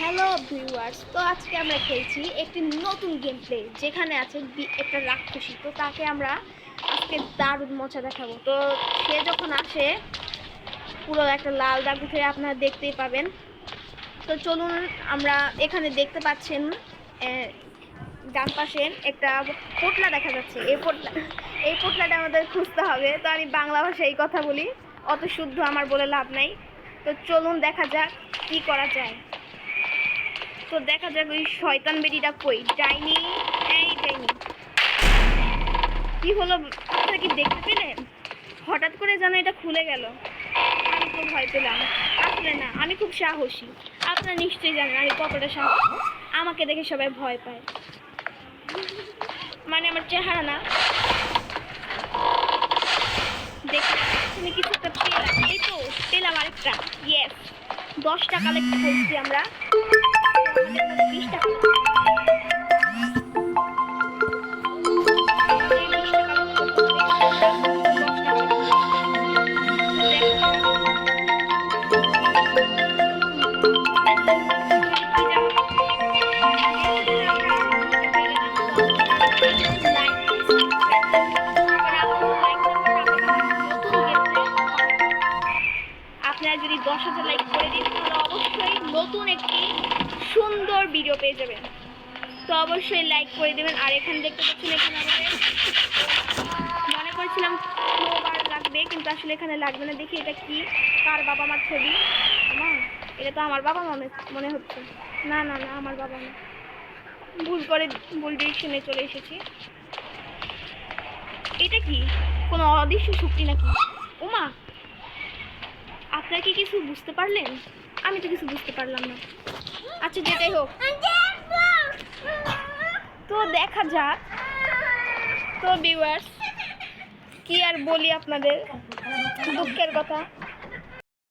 Hello viewers, তো আজকে আমরা খেলছি একটি নতুন গেম প্লে যেখানে আছে একটা রাক্ষসী। তো তাকে আমরা আজকে দারুণ মজা দেখাবো। তো সে যখন আসে পুরো একটা লাল দাগ উঠে আপনারা দেখতেই পাবেন। তো চলুন, আমরা এখানে দেখতে পাচ্ছেন ডান পাশে একটা পোটলা দেখা যাচ্ছে। এই পোটলাটা আমাদের খুঁজতে হবে। তো আমি বাংলা ভাষায় কথা বলি, অত শুদ্ধ আমার বলে লাভ নাই। তো চলুন দেখা যাক কি করা যায়। তো দেখা যাক ওই শয়তান বেটিটা কই। ডাইনি, এই ডাইনি, কি হলো? আপনারা কি দেখতে পেলেন? হঠাৎ করে যেন এটা খুলে গেল। আমি তো ভয় পেলাম। আসলে না, আমি খুব সাহসী। আপনারা নিশ্চয়ই জানেন আমি কতটা সাহসী। আমাকে দেখে সবাই ভয় পায়, মানে আমার চেহারা না। দেখে তুমি কিছু একটা পেলাম। এই তো পেলাম আরেকটা। ইয়েস, 10 টাকা কালেক্ট করছি আমরা। 20 টাকা। আপনারা যদি 10,000 লাইক করে দিন তাহলে অবশ্যই নতুন একটি সুন্দর ভিডিও পেয়ে যাবেন। তো অবশ্যই লাইক করে দেবেন। আর এখানে দেখতে পাচ্ছেন, এখানে আমাদের মনে করেছিলাম ক্লোবার লাগবে, কিন্তু আসলে এখানে লাগবে না। দেখি এটা কি, কার বাবা মার ছবি? আমার, এটা তো আমার বাবা মনে হচ্ছে। না না না, আমার বাবা না, ভুল ডিরেকশনে চলে এসেছি। এটা কি কোনো অদৃশ্য শক্তি নাকি? ওমা, আপনারা কি কিছু বুঝতে পারলেন? আমি তো কিছু বুঝতে পারলাম না। আচ্ছা, যেটাই হোক, তো দেখা যাক। তো ভিউয়ার্স, কি আর বলি আপনাদের, দুঃখের কথা।